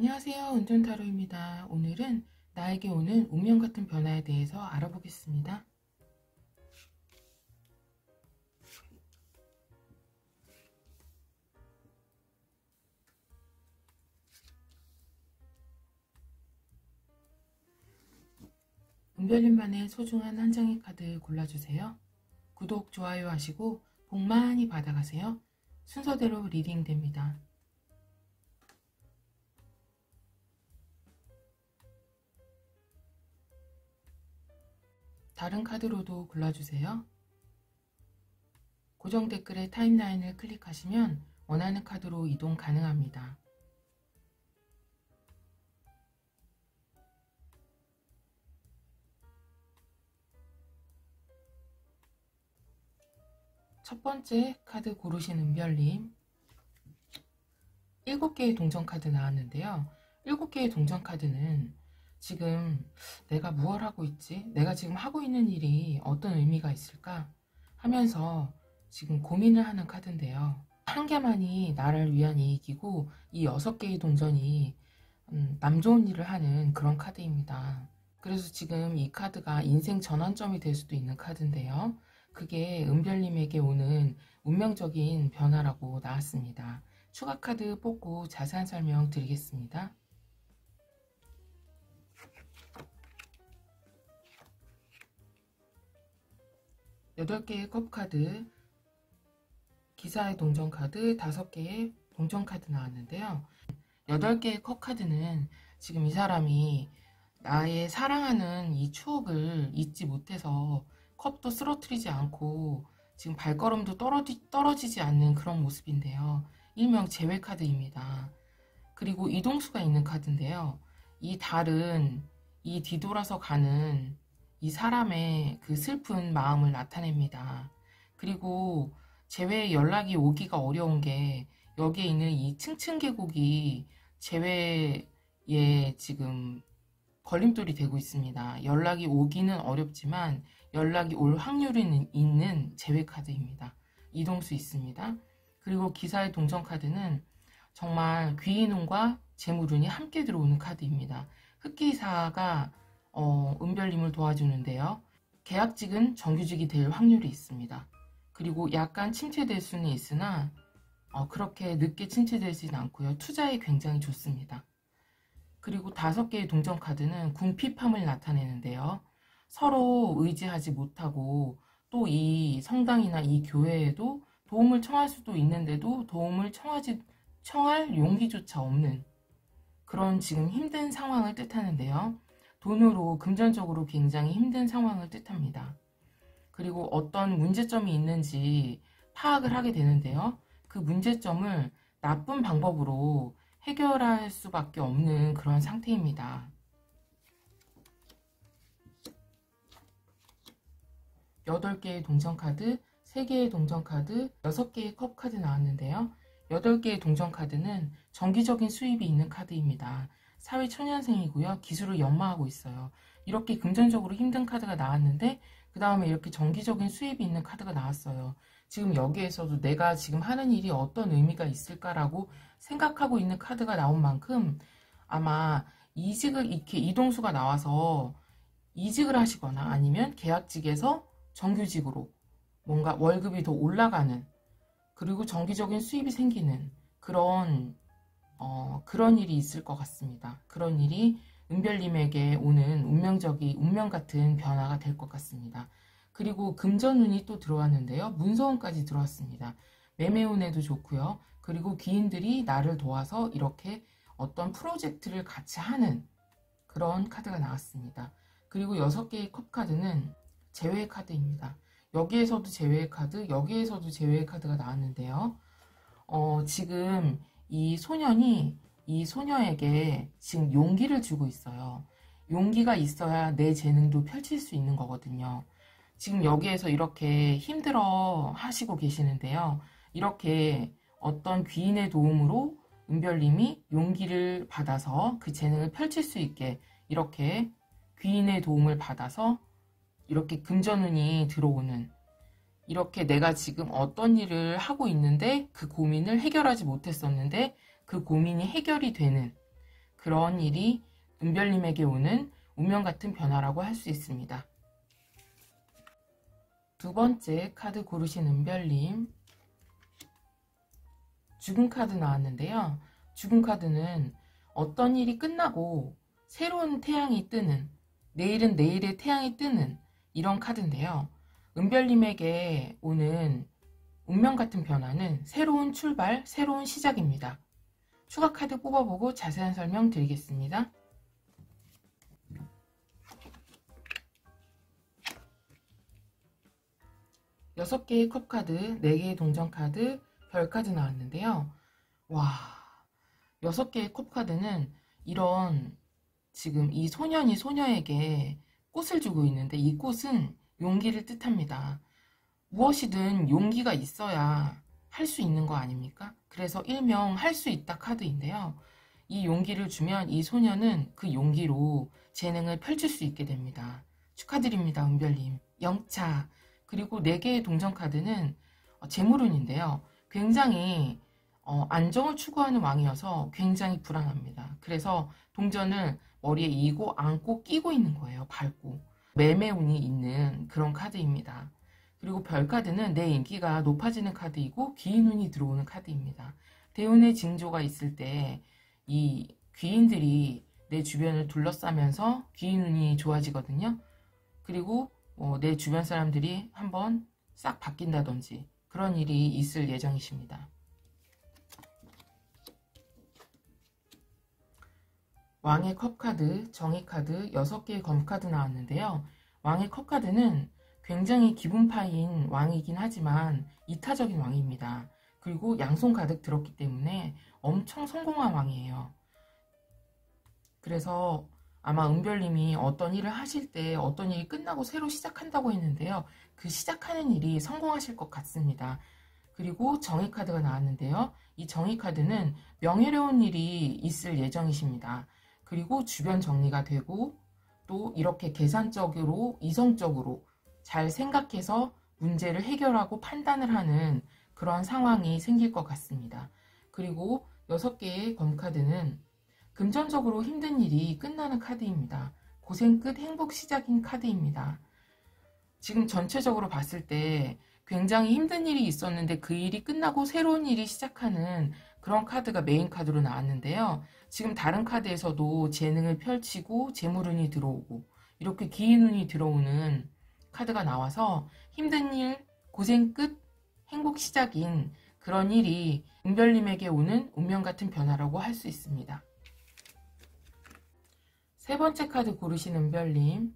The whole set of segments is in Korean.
안녕하세요. 은둔타로입니다. 오늘은 나에게 오는 운명 같은 변화에 대해서 알아보겠습니다. 은별님만의 소중한 한 장의 카드 골라주세요. 구독, 좋아요 하시고 복 많이 받아가세요. 순서대로 리딩 됩니다. 다른 카드로도 골라주세요. 고정 댓글에 타임라인을 클릭하시면 원하는 카드로 이동 가능합니다. 첫 번째 카드 고르신 은별님, 7개의 동전 카드 나왔는데요. 7개의 동전 카드는 지금 내가 무엇을 하고 있지? 내가 지금 하고 있는 일이 어떤 의미가 있을까? 하면서 지금 고민을 하는 카드인데요. 한 개만이 나를 위한 이익이고 이 6개의 동전이 남 좋은 일을 하는 그런 카드입니다. 그래서 지금 이 카드가 인생 전환점이 될 수도 있는 카드인데요. 그게 은별님에게 오는 운명적인 변화라고 나왔습니다. 추가 카드 뽑고 자세한 설명 드리겠습니다. 여덟 개의 컵 카드, 기사의 동전 카드, 5개의 동전 카드 나왔는데요. 8개의 컵 카드는 지금 이 사람이 나의 사랑하는 이 추억을 잊지 못해서 컵도 쓰러뜨리지 않고 지금 발걸음도 떨어지지 않는 그런 모습인데요. 일명 재회 카드입니다. 그리고 이동수가 있는 카드인데요. 이 달은 이 뒤돌아서 가는 이 사람의 그 슬픈 마음을 나타냅니다. 그리고 재회에 연락이 오기가 어려운 게 여기에 있는 이 층층계곡이 재회에 지금 걸림돌이 되고 있습니다. 연락이 오기는 어렵지만 연락이 올 확률이 있는 재회 카드입니다. 이동수 있습니다. 그리고 기사의 동전 카드는 정말 귀인운과 재물운이 함께 들어오는 카드입니다. 흑기사가 은별님을 도와주는데요. 계약직은 정규직이 될 확률이 있습니다. 그리고 약간 침체될 수는 있으나 그렇게 늦게 침체되지는 않고요. 투자에 굉장히 좋습니다. 그리고 5개의 동전 카드는 궁핍함을 나타내는데요. 서로 의지하지 못하고 또 이 성당이나 이 교회에도 도움을 청할 수도 있는데도 도움을 청할 용기조차 없는 그런 지금 힘든 상황을 뜻하는데요. 돈으로 금전적으로 굉장히 힘든 상황을 뜻합니다. 그리고 어떤 문제점이 있는지 파악을 하게 되는데요. 그 문제점을 나쁜 방법으로 해결할 수밖에 없는 그런 상태입니다. 8개의 동전카드, 3개의 동전카드, 6개의 컵카드 나왔는데요. 8개의 동전카드는 정기적인 수입이 있는 카드입니다. 사회 초년생이고요. 기술을 연마하고 있어요. 이렇게 금전적으로 힘든 카드가 나왔는데 그 다음에 이렇게 정기적인 수입이 있는 카드가 나왔어요. 지금 여기에서도 내가 지금 하는 일이 어떤 의미가 있을까라고 생각하고 있는 카드가 나온 만큼 아마 이직을 이렇게 이동수가 나와서 이직을 하시거나 아니면 계약직에서 정규직으로 뭔가 월급이 더 올라가는 그리고 정기적인 수입이 생기는 그런 일이 있을 것 같습니다. 그런 일이 은별님에게 오는 운명 같은 변화가 될 것 같습니다. 그리고 금전운이 또 들어왔는데요. 문서운까지 들어왔습니다. 매매운에도 좋고요. 그리고 귀인들이 나를 도와서 이렇게 어떤 프로젝트를 같이 하는 그런 카드가 나왔습니다. 그리고 6개의 컵카드는 재회 카드입니다. 여기에서도 재회 카드, 여기에서도 재회 카드가 나왔는데요. 지금 이 소년이 이 소녀에게 지금 용기를 주고 있어요. 용기가 있어야 내 재능도 펼칠 수 있는 거거든요. 지금 여기에서 이렇게 힘들어 하시고 계시는데요. 이렇게 어떤 귀인의 도움으로 은별님이 용기를 받아서 그 재능을 펼칠 수 있게 이렇게 귀인의 도움을 받아서 이렇게 금전운이 들어오는 이렇게 내가 지금 어떤 일을 하고 있는데 그 고민을 해결하지 못했었는데 그 고민이 해결이 되는 그런 일이 은별님에게 오는 운명 같은 변화라고 할 수 있습니다. 두 번째 카드 고르신 은별님, 죽은 카드 나왔는데요. 죽은 카드는 어떤 일이 끝나고 새로운 태양이 뜨는, 내일은 내일의 태양이 뜨는 이런 카드인데요. 은별님에게 오는 운명 같은 변화는 새로운 출발, 새로운 시작입니다. 추가 카드 뽑아보고 자세한 설명 드리겠습니다. 여섯 개의 컵 카드, 4개의 동전 카드, 별 카드 나왔는데요. 와, 6개의 컵 카드는 이런 지금 이 소년이 소녀에게 꽃을 주고 있는데 이 꽃은 용기를 뜻합니다. 무엇이든 용기가 있어야 할 수 있는 거 아닙니까? 그래서 일명 할 수 있다 카드인데요. 이 용기를 주면 이 소녀는 그 용기로 재능을 펼칠 수 있게 됩니다. 축하드립니다, 은별님. 영차. 그리고 4개의 동전 카드는 재물운인데요. 굉장히 안정을 추구하는 왕이어서 굉장히 불안합니다. 그래서 동전을 머리에 이고 안고 끼고 있는 거예요. 밟고. 매매운이 있는 그런 카드입니다. 그리고 별카드는 내 인기가 높아지는 카드이고 귀인운이 들어오는 카드입니다. 대운의 징조가 있을 때 이 귀인들이 내 주변을 둘러싸면서 귀인운이 좋아지거든요. 그리고 내 주변 사람들이 한번 싹 바뀐다든지 그런 일이 있을 예정이십니다. 왕의 컵카드, 정의카드, 6개의 검카드 나왔는데요. 왕의 컵카드는 굉장히 기분파인 왕이긴 하지만 이타적인 왕입니다. 그리고 양손 가득 들었기 때문에 엄청 성공한 왕이에요. 그래서 아마 은별님이 어떤 일을 하실 때 어떤 일이 끝나고 새로 시작한다고 했는데요. 그 시작하는 일이 성공하실 것 같습니다. 그리고 정의카드가 나왔는데요. 이 정의카드는 명예로운 일이 있을 예정이십니다. 그리고 주변 정리가 되고 또 이렇게 계산적으로 이성적으로 잘 생각해서 문제를 해결하고 판단을 하는 그런 상황이 생길 것 같습니다. 그리고 6개의 검카드는 금전적으로 힘든 일이 끝나는 카드입니다. 고생 끝 행복 시작인 카드입니다. 지금 전체적으로 봤을 때 굉장히 힘든 일이 있었는데 그 일이 끝나고 새로운 일이 시작하는 그런 카드가 메인 카드로 나왔는데요. 지금 다른 카드에서도 재능을 펼치고 재물운이 들어오고 이렇게 기인운이 들어오는 카드가 나와서 힘든 일, 고생 끝, 행복 시작인 그런 일이 은별님에게 오는 운명 같은 변화라고 할 수 있습니다. 세 번째 카드 고르신 은별님,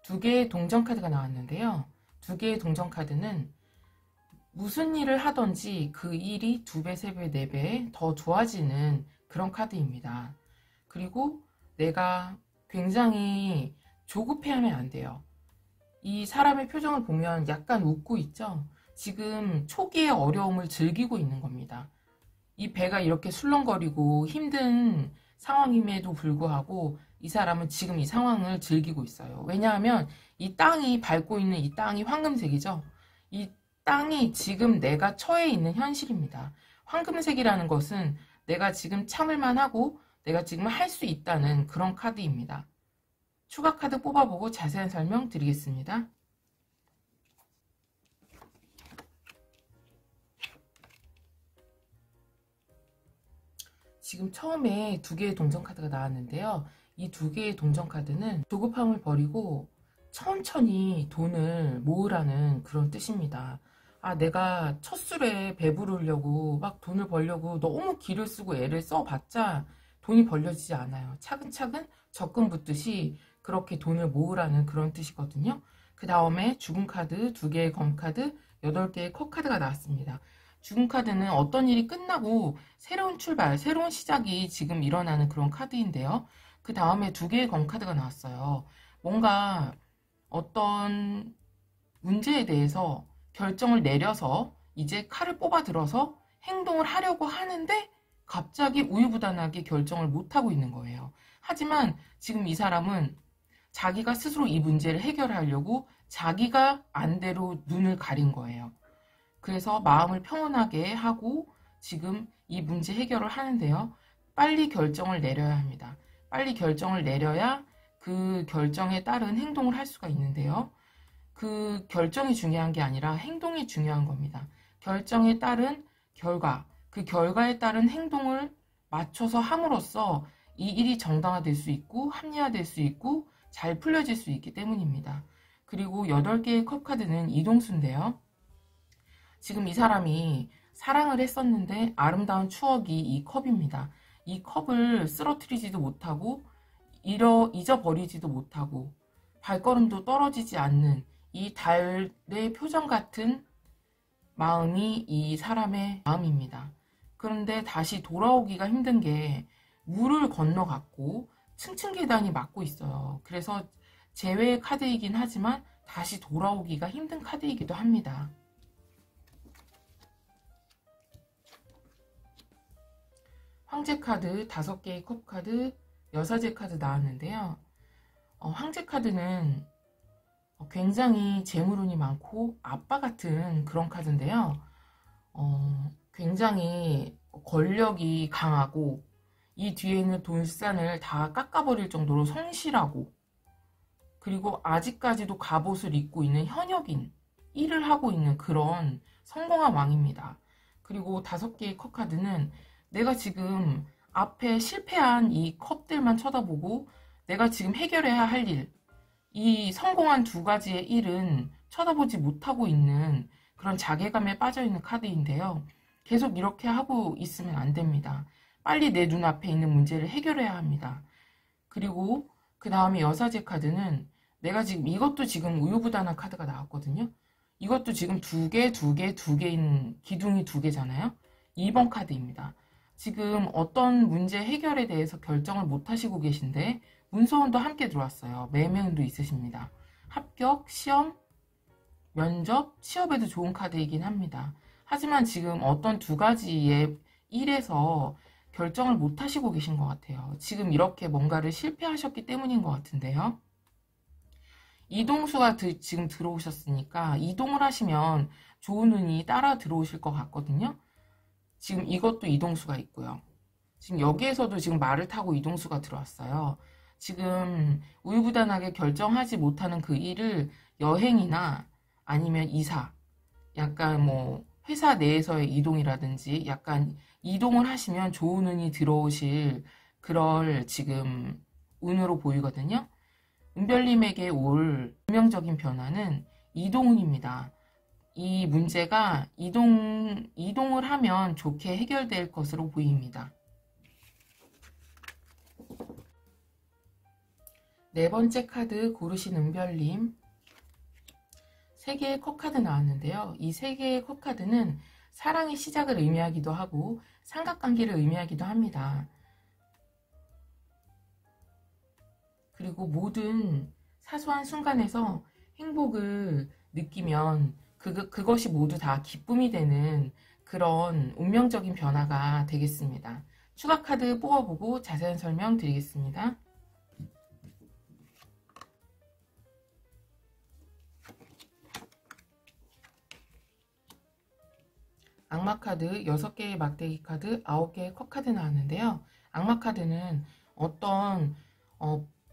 2개의 동전 카드가 나왔는데요. 2개의 동전 카드는 무슨 일을 하든지 그 일이 2배, 3배, 4배 더 좋아지는 그런 카드입니다. 그리고 내가 굉장히 조급해하면 안 돼요. 이 사람의 표정을 보면 약간 웃고 있죠? 지금 초기의 어려움을 즐기고 있는 겁니다. 이 배가 이렇게 술렁거리고 힘든 상황임에도 불구하고 이 사람은 지금 이 상황을 즐기고 있어요. 왜냐하면 이 땅이 밟고 있는 이 땅이 황금색이죠? 이 땅이 지금 내가 처해 있는 현실입니다. 황금색이라는 것은 내가 지금 참을만 하고 내가 지금 할 수 있다는 그런 카드입니다. 추가 카드 뽑아보고 자세한 설명 드리겠습니다. 지금 처음에 2개의 동전 카드가 나왔는데요. 이 2개의 동전 카드는 조급함을 버리고 천천히 돈을 모으라는 그런 뜻입니다. 내가 첫 술에 배부르려고 막 돈을 벌려고 너무 기를 쓰고 애를 써봤자 돈이 벌려지지 않아요. 차근차근 적금 붙듯이 그렇게 돈을 모으라는 그런 뜻이거든요. 그 다음에 죽은 카드, 2개의 검카드, 8개의 컵카드가 나왔습니다. 죽은 카드는 어떤 일이 끝나고 새로운 출발, 새로운 시작이 지금 일어나는 그런 카드인데요. 그 다음에 2개의 검카드가 나왔어요. 뭔가 어떤 문제에 대해서 결정을 내려서 이제 칼을 뽑아 들어서 행동을 하려고 하는데 갑자기 우유부단하게 결정을 못하고 있는 거예요. 하지만 지금 이 사람은 자기가 스스로 이 문제를 해결하려고 자기가 안대로 눈을 가린 거예요. 그래서 마음을 평온하게 하고 지금 이 문제 해결을 하는데요. 빨리 결정을 내려야 합니다. 빨리 결정을 내려야 그 결정에 따른 행동을 할 수가 있는데요. 그 결정이 중요한 게 아니라 행동이 중요한 겁니다. 결정에 따른 결과, 그 결과에 따른 행동을 맞춰서 함으로써 이 일이 정당화될 수 있고 합리화될 수 있고 잘 풀려질 수 있기 때문입니다. 그리고 8개의 컵 카드는 이동수인데요. 지금 이 사람이 사랑을 했었는데 아름다운 추억이 이 컵입니다. 이 컵을 쓰러뜨리지도 못하고 잊어버리지도 못하고 발걸음도 떨어지지 않는 이 달의 표정 같은 마음이 이 사람의 마음입니다. 그런데 다시 돌아오기가 힘든 게 물을 건너갔고 층층 계단이 막고 있어요. 그래서 재회의 카드이긴 하지만 다시 돌아오기가 힘든 카드이기도 합니다. 황제 카드 5개의 컵 카드, 여사제 카드 나왔는데요. 황제 카드는 굉장히 재물운이 많고 아빠 같은 그런 카드인데요. 굉장히 권력이 강하고 이 뒤에 있는 돈산을 다 깎아버릴 정도로 성실하고 그리고 아직까지도 갑옷을 입고 있는 현역인, 일을 하고 있는 그런 성공한 왕입니다. 그리고 5개의 컵 카드는 내가 지금 앞에 실패한 이 컵들만 쳐다보고 내가 지금 해결해야 할 일, 이 성공한 2가지의 일은 쳐다보지 못하고 있는 그런 자괴감에 빠져있는 카드인데요. 계속 이렇게 하고 있으면 안 됩니다. 빨리 내 눈앞에 있는 문제를 해결해야 합니다. 그리고 그 다음에 여사제 카드는 내가 지금 이것도 지금 우유부단한 카드가 나왔거든요. 이것도 지금 2개인 기둥이 2개잖아요. 2번 카드입니다. 지금 어떤 문제 해결에 대해서 결정을 못 하시고 계신데 문서운도 함께 들어왔어요. 매매운도 있으십니다. 합격, 시험, 면접, 취업에도 좋은 카드이긴 합니다. 하지만 지금 어떤 2가지의 일에서 결정을 못 하시고 계신 것 같아요. 지금 이렇게 뭔가를 실패하셨기 때문인 것 같은데요. 이동수가 지금 들어오셨으니까 이동을 하시면 좋은 운이 따라 들어오실 것 같거든요. 지금 이것도 이동수가 있고요. 지금 여기에서도 지금 말을 타고 이동수가 들어왔어요. 지금 우유부단하게 결정하지 못하는 그 일을 여행이나 아니면 이사, 약간 뭐 회사 내에서의 이동이라든지 약간 이동을 하시면 좋은 운이 들어오실 그럴 지금 운으로 보이거든요. 은별님에게 올 운명적인 변화는 이동운입니다. 이 문제가 이동을 하면 좋게 해결될 것으로 보입니다. 4번째 카드 고르신 은별님. 3개의 컵 카드 나왔는데요. 이 3개의 컵 카드는 사랑의 시작을 의미하기도 하고 삼각관계를 의미하기도 합니다. 그리고 모든 사소한 순간에서 행복을 느끼면 그것이 모두 다 기쁨이 되는 그런 운명적인 변화가 되겠습니다. 추가 카드 뽑아보고 자세한 설명 드리겠습니다. 악마 카드 6개의 막대기 카드, 9개의 컵 카드 나왔는데요. 악마 카드는 어떤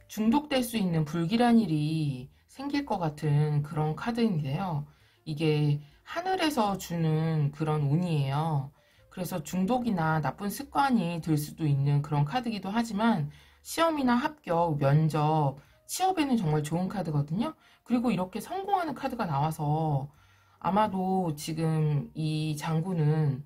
중독될 수 있는 불길한 일이 생길 것 같은 그런 카드인데요. 이게 하늘에서 주는 그런 운이에요. 그래서 중독이나 나쁜 습관이 들 수도 있는 그런 카드이기도 하지만 시험이나 합격, 면접, 취업에는 정말 좋은 카드거든요. 그리고 이렇게 성공하는 카드가 나와서 아마도 지금 이 장군은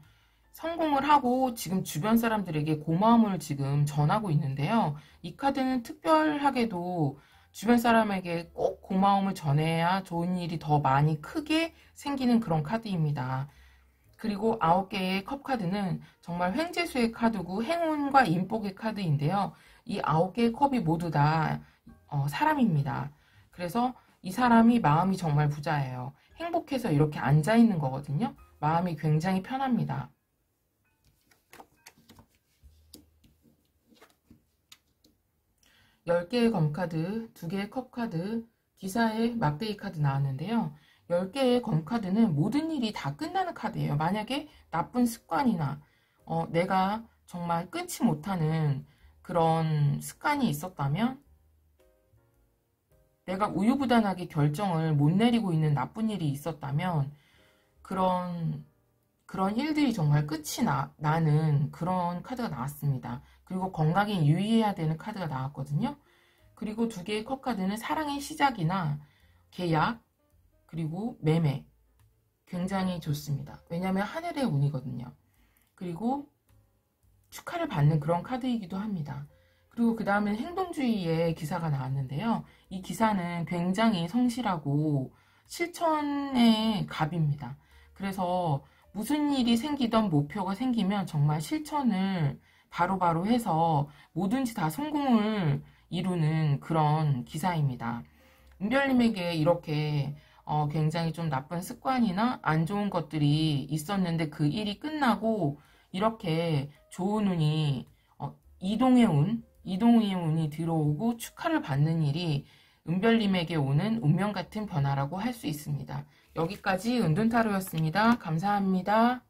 성공을 하고 지금 주변 사람들에게 고마움을 지금 전하고 있는데요. 이 카드는 특별하게도 주변 사람에게 꼭 고마움을 전해야 좋은 일이 더 많이 크게 생기는 그런 카드입니다. 그리고 9개의 컵 카드는 정말 횡재수의 카드고 행운과 인복의 카드인데요. 이 9개의 컵이 모두 다 사람입니다. 그래서 이 사람이 마음이 정말 부자예요. 행복해서 이렇게 앉아있는 거거든요. 마음이 굉장히 편합니다. 10개의 검카드, 2개의 컵카드, 기사의 막대기 카드 나왔는데요. 10개의 검카드는 모든 일이 다 끝나는 카드예요. 만약에 나쁜 습관이나 내가 정말 끊지 못하는 그런 습관이 있었다면, 내가 우유부단하게 결정을 못 내리고 있는 나쁜 일이 있었다면, 그런 일들이 정말 끝이 나는 그런 카드가 나왔습니다. 그리고 건강에 유의해야 되는 카드가 나왔거든요. 그리고 두 개의 컵카드는 사랑의 시작이나 계약, 그리고 매매. 굉장히 좋습니다. 왜냐하면 하늘의 운이거든요. 그리고 축하를 받는 그런 카드이기도 합니다. 그리고 그 다음엔 행동주의의 기사가 나왔는데요. 이 기사는 굉장히 성실하고 실천의 갑입니다. 그래서 무슨 일이 생기던 목표가 생기면 정말 실천을 바로바로 해서 뭐든지 다 성공을 이루는 그런 기사입니다. 은별님에게 이렇게 굉장히 좀 나쁜 습관이나 안 좋은 것들이 있었는데 그 일이 끝나고 이렇게 좋은 운이, 이동의 운이 들어오고 축하를 받는 일이 은별님에게 오는 운명 같은 변화라고 할 수 있습니다. 여기까지 은둔타로였습니다. 감사합니다.